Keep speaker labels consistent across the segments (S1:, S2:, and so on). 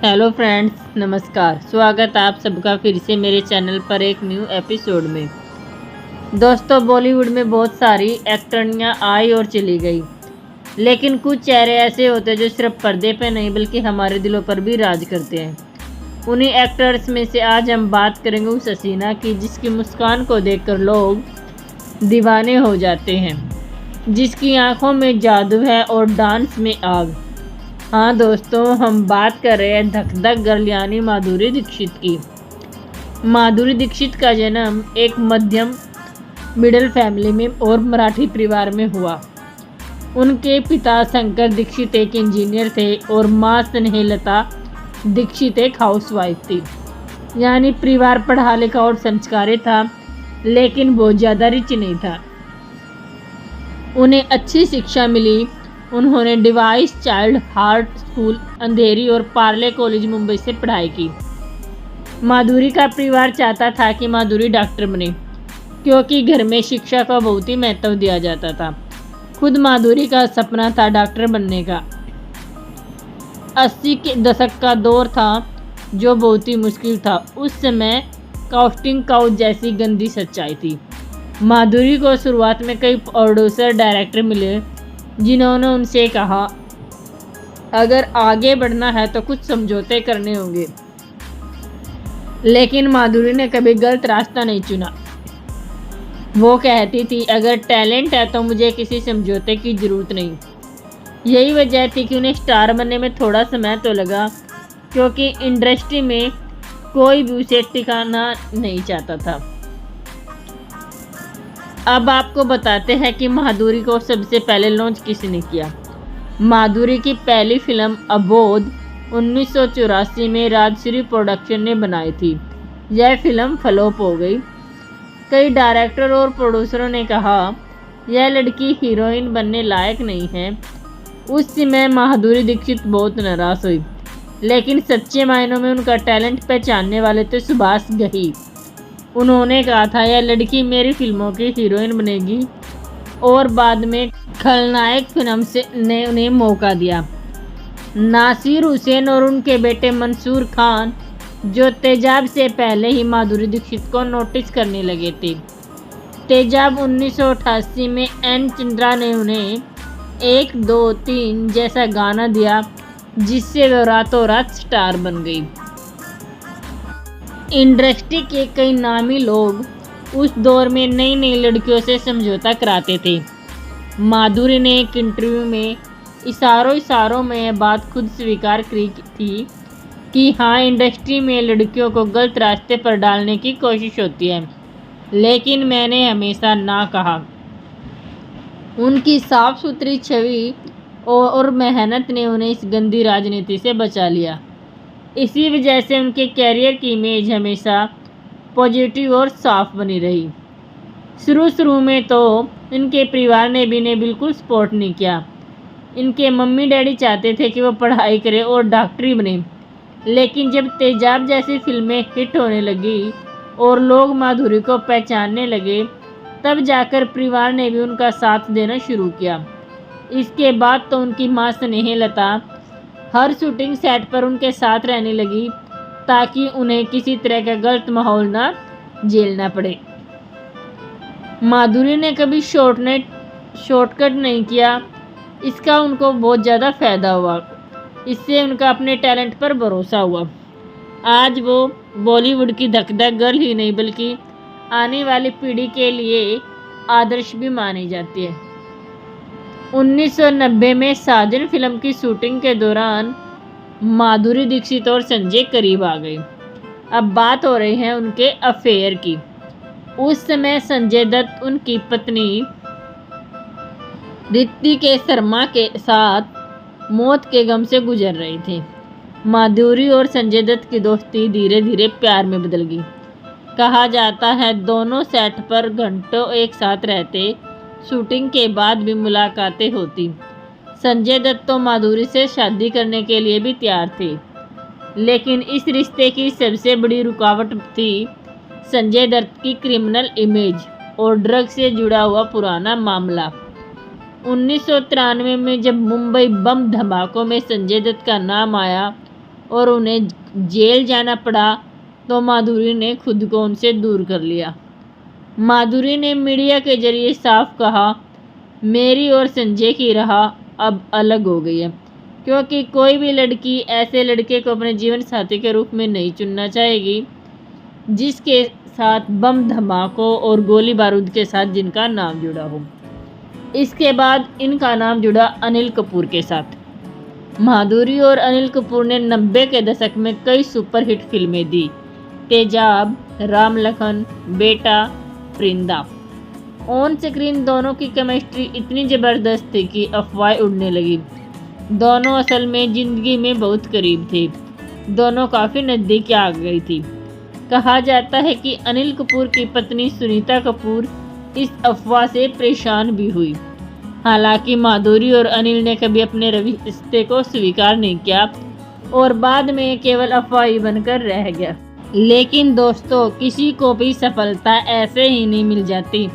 S1: Hello friends, नमस्कार। स्वागत आप सबका फिर से मेरे चैनल पर एक न्यू एपिसोड में। दोस्तों, बॉलीवुड में बहुत सारी एक्टरनियाँ आई और चली गई, लेकिन कुछ चेहरे ऐसे होते हैं जो सिर्फ पर्दे पे नहीं बल्कि हमारे दिलों पर भी राज करते हैं। उन्हीं एक्टर्स में से आज हम बात करेंगे उस हसीना की जिसकी मुस्कान को देखकर लोग दीवाने हो जाते हैं, जिसकी आंखों में जादू है और डांस में आग। हाँ दोस्तों, हम बात कर रहे हैं धक धक गर्ल यानी माधुरी दीक्षित की। माधुरी दीक्षित का जन्म एक मध्यम मिडिल फैमिली में और मराठी परिवार में हुआ। उनके पिता शंकर दीक्षित एक इंजीनियर थे और माँ स्नेहलता दीक्षित एक हाउसवाइफ थी। यानी परिवार पढ़ा लिखा और संस्कारी था, लेकिन बहुत ज़्यादा रिच नहीं था। उन्हें अच्छी शिक्षा मिली। उन्होंने डिवाइस चाइल्ड हार्ट स्कूल अंधेरी और पार्ले कॉलेज मुंबई से पढ़ाई की। माधुरी का परिवार चाहता था कि माधुरी डॉक्टर बने, क्योंकि घर में शिक्षा का बहुत ही महत्व दिया जाता था। खुद माधुरी का सपना था डॉक्टर बनने का। 80 के दशक का दौर था जो बहुत ही मुश्किल था। उस समय कास्टिंग काउच जैसी गंदी सच्चाई थी। माधुरी को शुरुआत में कई प्रोड्यूसर डायरेक्टर मिले जिन्होंने उनसे कहा, अगर आगे बढ़ना है तो कुछ समझौते करने होंगे, लेकिन माधुरी ने कभी गलत रास्ता नहीं चुना। वो कहती थी, अगर टैलेंट है तो मुझे किसी समझौते की ज़रूरत नहीं। यही वजह थी कि उन्हें स्टार बनने में थोड़ा समय तो लगा, क्योंकि इंडस्ट्री में कोई भी उसे टिकाना नहीं चाहता था। अब आपको बताते हैं कि माधुरी को सबसे पहले लॉन्च किसने किया। माधुरी की पहली फिल्म अबोध 1984 में राजश्री प्रोडक्शन ने बनाई थी। यह फिल्म फ्लॉप हो गई। कई डायरेक्टर और प्रोड्यूसरों ने कहा यह लड़की हीरोइन बनने लायक नहीं है। उस समय माधुरी दीक्षित बहुत नाराज हुई, लेकिन सच्चे मायनों में उनका टैलेंट पहचानने वाले थे सुभाष घई। उन्होंने कहा था यह लड़की मेरी फिल्मों की हीरोइन बनेगी, और बाद में खलनायक फिल्म से ने उन्हें मौका दिया। नासिर हुसैन और उनके बेटे मंसूर खान, जो तेजाब से पहले ही माधुरी दीक्षित को नोटिस करने लगे थे। तेजाब 1988 में एन चंद्रा ने उन्हें 1, 2, 3 जैसा गाना दिया, जिससे वह रातों रात स्टार बन गई। इंडस्ट्री के कई नामी लोग उस दौर में नई नई लड़कियों से समझौता कराते थे। माधुरी ने एक इंटरव्यू में इशारों में यह बात खुद स्वीकार की थी कि हाँ, इंडस्ट्री में लड़कियों को गलत रास्ते पर डालने की कोशिश होती है, लेकिन मैंने हमेशा ना कहा। उनकी साफ सुथरी छवि और मेहनत ने उन्हें इस गंदी राजनीति से बचा लिया। इसी वजह से उनके कैरियर की इमेज हमेशा पॉजिटिव और साफ बनी रही। शुरू में तो इनके परिवार ने भी इन्हें बिल्कुल सपोर्ट नहीं किया। इनके मम्मी डैडी चाहते थे कि वो पढ़ाई करे और डॉक्टरी बने, लेकिन जब तेजाब जैसी फिल्में हिट होने लगी और लोग माधुरी को पहचानने लगे, तब जाकर परिवार ने भी उनका साथ देना शुरू किया। इसके बाद तो उनकी माँ स्नेहलता हर शूटिंग सेट पर उनके साथ रहने लगी, ताकि उन्हें किसी तरह का गलत माहौल ना झेलना पड़े। माधुरी ने कभी शॉर्टकट नहीं किया। इसका उनको बहुत ज़्यादा फ़ायदा हुआ। इससे उनका अपने टैलेंट पर भरोसा हुआ। आज वो बॉलीवुड की धक धक गर्ल ही नहीं बल्कि आने वाली पीढ़ी के लिए आदर्श भी मानी जाती है। 1990 में साजन फिल्म की शूटिंग के दौरान माधुरी दीक्षित और संजय करीब आ गए। अब बात हो रही है उनके अफेयर की। उस समय संजय दत्त उनकी पत्नी ऋतिका शर्मा के साथ मौत के गम से गुजर रहे थे। माधुरी और संजय दत्त की दोस्ती धीरे धीरे प्यार में बदल गई। कहा जाता है दोनों सेट पर घंटों एक साथ रहते। शूटिंग के बाद भी मुलाकातें होती। संजय दत्त तो माधुरी से शादी करने के लिए भी तैयार थे, लेकिन इस रिश्ते की सबसे बड़ी रुकावट थी संजय दत्त की क्रिमिनल इमेज और ड्रग से जुड़ा हुआ पुराना मामला। 1993 में जब मुंबई बम धमाकों में संजय दत्त का नाम आया और उन्हें जेल जाना पड़ा तो माधुरी ने खुद को उनसे दूर कर लिया। माधुरी ने मीडिया के जरिए साफ कहा, मेरी और संजय की राह अब अलग हो गई है, क्योंकि कोई भी लड़की ऐसे लड़के को अपने जीवन साथी के रूप में नहीं चुनना चाहेगी जिसके साथ बम धमाकों और गोली बारूद के साथ जिनका नाम जुड़ा हो। इसके बाद इनका नाम जुड़ा अनिल कपूर के साथ। माधुरी और अनिल कपूर ने 90 के दशक में कई सुपरहिट फिल्में दी। तेजाब, राम लखन, बेटा, परिंदा। ऑन स्क्रीन दोनों की केमिस्ट्री इतनी ज़बरदस्त थी कि अफवाहें उड़ने लगी। दोनों असल में ज़िंदगी में बहुत करीब थे। दोनों काफ़ी नज़दीक आ गई थी। कहा जाता है कि अनिल कपूर की पत्नी सुनीता कपूर इस अफवाह से परेशान भी हुई। हालांकि माधुरी और अनिल ने कभी अपने रिश्ते को स्वीकार नहीं किया और बाद में केवल अफवाह ही बनकर रह गया। लेकिन दोस्तों, किसी को भी सफलता ऐसे ही नहीं मिल जाती।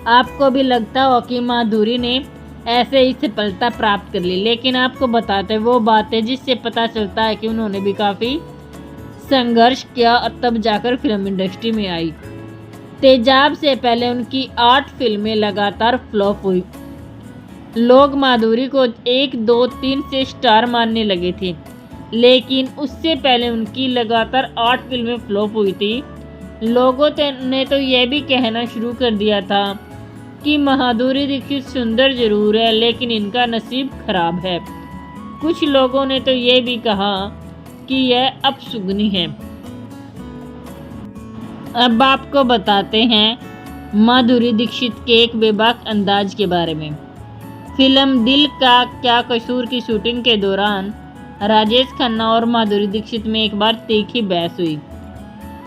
S1: आपको भी लगता हो कि माधुरी ने ऐसे ही सफलता प्राप्त कर ली, लेकिन आपको बताते वो बातें जिससे पता चलता है कि उन्होंने भी काफ़ी संघर्ष किया और तब जाकर फिल्म इंडस्ट्री में आई। तेजाब से पहले उनकी 8 फिल्में लगातार फ्लॉप हुई। लोग माधुरी को 1, 2, 3 से स्टार मानने लगे थे, लेकिन उससे पहले उनकी लगातार 8 फिल्में फ्लॉप हुई थी। लोगों ने तो यह भी कहना शुरू कर दिया था कि माधुरी दीक्षित सुंदर जरूर है, लेकिन इनका नसीब खराब है। कुछ लोगों ने तो यह भी कहा कि यह अपशुगनी है। अब आपको बताते हैं माधुरी दीक्षित के एक बेबाक अंदाज के बारे में। फिल्म दिल का क्या कसूर की शूटिंग के दौरान राजेश खन्ना और माधुरी दीक्षित में एक बार तीखी बहस हुई।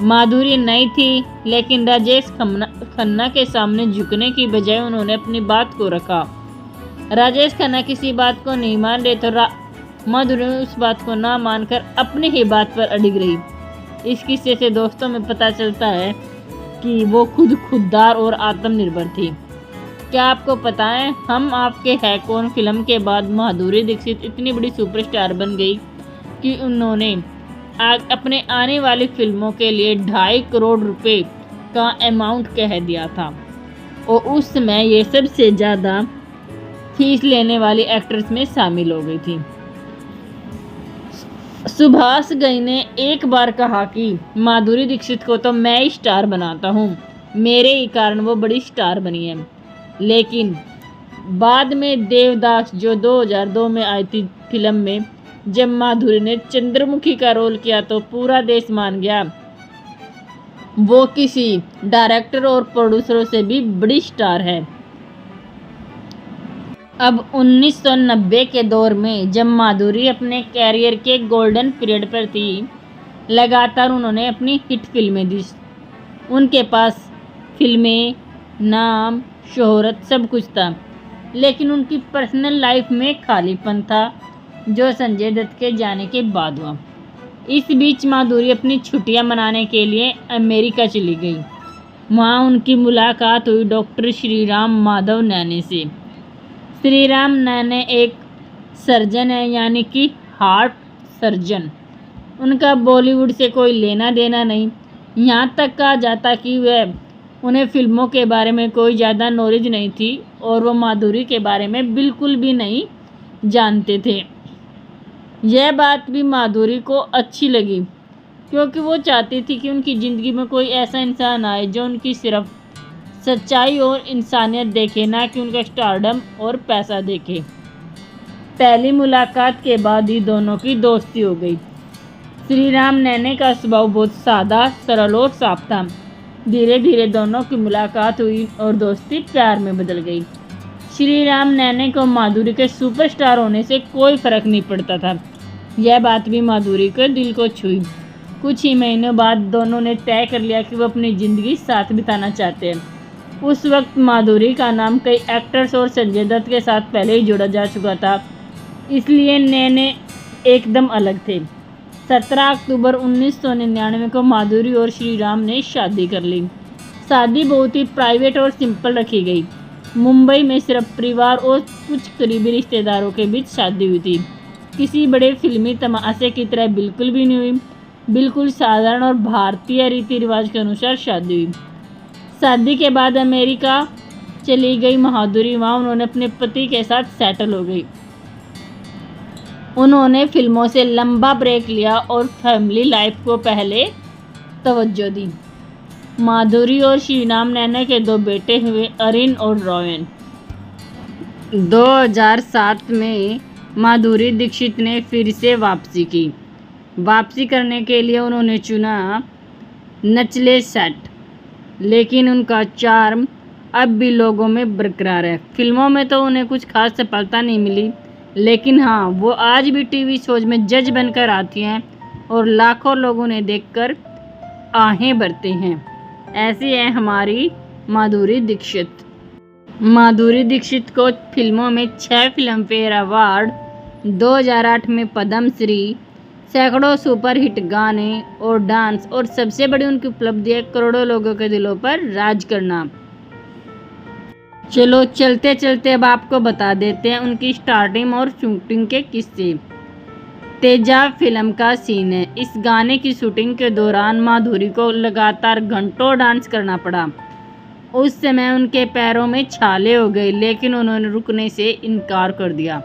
S1: माधुरी नई थी, लेकिन राजेश खन्ना के सामने झुकने की बजाय उन्होंने अपनी बात को रखा। राजेश खन्ना किसी बात को नहीं मान रहे तो माधुरी उस बात को ना मानकर अपनी ही बात पर अड़िग रही। इस किस्से से दोस्तों में पता चलता है कि वो खुददार और आत्मनिर्भर थी। क्या आपको पता है, हम आपके है कौन फिल्म के बाद माधुरी दीक्षित इतनी बड़ी सुपरस्टार बन गई कि उन्होंने अपने आने वाली फिल्मों के लिए 2.5 करोड़ रुपए का अमाउंट कह दिया था और उस समय ये सबसे ज़्यादा फीस लेने वाली एक्ट्रेस में शामिल हो गई थी। सुभाष घई ने एक बार कहा कि माधुरी दीक्षित को तो मैं ही स्टार बनाता हूँ, मेरे ही कारण वो बड़ी स्टार बनी है। लेकिन बाद में देवदास जो 2002 में आई थी फिल्म में, जब माधुरी ने चंद्रमुखी का रोल किया तो पूरा देश मान गया वो किसी डायरेक्टर और प्रोड्यूसरों से भी बड़ी स्टार है। अब 1990 के दौर में जब माधुरी अपने कैरियर के गोल्डन पीरियड पर थी, लगातार उन्होंने अपनी हिट फिल्में दी। उनके पास फिल्में, नाम, शोहरत सब कुछ था, लेकिन उनकी पर्सनल लाइफ में खालीपन था जो संजय दत्त के जाने के बाद हुआ। इस बीच माधुरी अपनी छुट्टियां मनाने के लिए अमेरिका चली गई। वहाँ उनकी मुलाकात हुई डॉक्टर श्रीराम माधव नैने से। श्रीराम नैने एक सर्जन है, यानी कि हार्ट सर्जन। उनका बॉलीवुड से कोई लेना देना नहीं। यहाँ तक कहा जाता कि उन्हें फिल्मों के बारे में कोई ज़्यादा नॉलेज नहीं थी और वो माधुरी के बारे में बिल्कुल भी नहीं जानते थे। यह बात भी माधुरी को अच्छी लगी, क्योंकि वो चाहती थी कि उनकी ज़िंदगी में कोई ऐसा इंसान आए जो उनकी सिर्फ सच्चाई और इंसानियत देखे, ना कि उनका स्टारडम और पैसा देखे। पहली मुलाकात के बाद ही दोनों की दोस्ती हो गई। श्रीराम नैने का स्वभाव बहुत सादा, सरल और साफ था। धीरे धीरे दोनों की मुलाकात हुई और दोस्ती प्यार में बदल गई। श्रीराम नैने को माधुरी के सुपरस्टार होने से कोई फर्क नहीं पड़ता था। यह बात भी माधुरी के दिल को छुई। कुछ ही महीनों बाद दोनों ने तय कर लिया कि वो अपनी ज़िंदगी साथ बिताना चाहते हैं। उस वक्त माधुरी का नाम कई एक्टर्स और संजय दत्त के साथ पहले ही जोड़ा जा चुका था, इसलिए नैने एकदम अलग थे। 17 अक्टूबर 1999 को माधुरी और श्रीराम ने शादी कर ली। शादी बहुत ही प्राइवेट और सिंपल रखी गई। मुंबई में सिर्फ परिवार और कुछ करीबी रिश्तेदारों के बीच शादी हुई थी। किसी बड़े फिल्मी तमाशे की तरह बिल्कुल भी नहीं हुई। बिल्कुल साधारण और भारतीय रीति रिवाज के अनुसार शादी हुई। शादी के बाद अमेरिका चली गई माधुरी। वहाँ उन्होंने अपने पति के साथ सेटल हो गई। उन्होंने फिल्मों से लंबा ब्रेक लिया और फैमिली लाइफ को पहले तवज्जो दी। माधुरी और शिवनाम नैना के 2 बेटे हुए, अरिन और रोयन। 2007 में माधुरी दीक्षित ने फिर से वापसी की। वापसी करने के लिए उन्होंने चुना नचले सेट, लेकिन उनका चार्म अब भी लोगों में बरकरार है। फिल्मों में तो उन्हें कुछ खास सफलता नहीं मिली, लेकिन हाँ, वो आज भी टीवी शोज में जज बनकर आती हैं और लाखों लोग उन्हें देखकर आहें भरते हैं। ऐसी है हमारी माधुरी दीक्षित। माधुरी दीक्षित को फिल्मों में 6 फिल्म फेयर अवार्ड, 2008 में पद्म श्री, सैकड़ों सुपरहिट गाने और डांस, और सबसे बड़ी उनकी उपलब्धि है करोड़ों लोगों के दिलों पर राज करना। चलो चलते चलते अब आपको बता देते हैं उनकी स्टार्टिंग और शूटिंग के किस्से। तेजाब फिल्म का सीन है। इस गाने की शूटिंग के दौरान माधुरी को लगातार घंटों डांस करना पड़ा। उस समय उनके पैरों में छाले हो गए, लेकिन उन्होंने रुकने से इनकार कर दिया।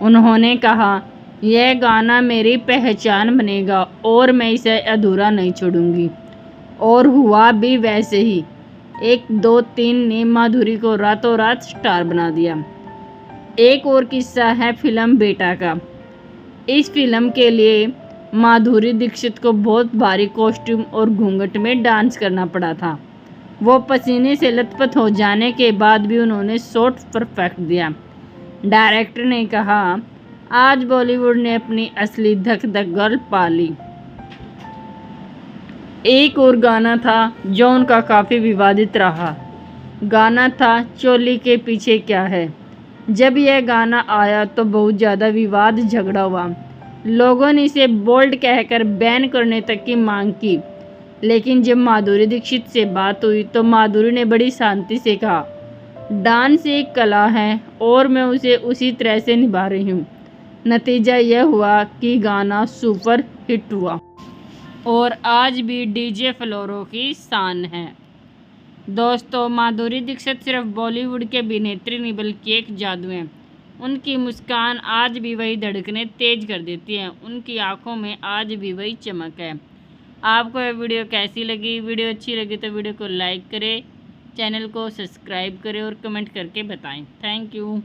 S1: उन्होंने कहा, यह गाना मेरी पहचान बनेगा और मैं इसे अधूरा नहीं छोड़ूंगी। और हुआ भी वैसे ही। 1, 2, 3 ने माधुरी को रातों रात स्टार बना दिया। एक और किस्सा है फिल्म बेटा का। इस फिल्म के लिए माधुरी दीक्षित को बहुत भारी कॉस्ट्यूम और घूंघट में डांस करना पड़ा था। वो पसीने से लथपथ हो जाने के बाद भी उन्होंने शॉट परफेक्ट दिया। डायरेक्टर ने कहा, आज बॉलीवुड ने अपनी असली धक धक गर्ल पा ली। एक और गाना था जो उनका काफ़ी विवादित रहा। गाना था चोली के पीछे क्या है। जब यह गाना आया तो बहुत ज़्यादा विवाद झगड़ा हुआ। लोगों ने इसे बोल्ड कहकर बैन करने तक की मांग की, लेकिन जब माधुरी दीक्षित से बात हुई तो माधुरी ने बड़ी शांति से कहा, डांस एक कला है और मैं उसे उसी तरह से निभा रही हूँ। नतीजा यह हुआ कि गाना सुपर हिट हुआ और आज भी डीजे फ्लोरों की शान है। दोस्तों, माधुरी दीक्षित सिर्फ बॉलीवुड के अभिनेत्री नहीं बल्कि एक जादू है। उनकी मुस्कान आज भी वही धड़कनें तेज कर देती है। उनकी आंखों में आज भी वही चमक है। आपको यह वीडियो कैसी लगी? वीडियो अच्छी लगी तो वीडियो को लाइक करें, चैनल को सब्सक्राइब करें और कमेंट करके बताएं। Thank you.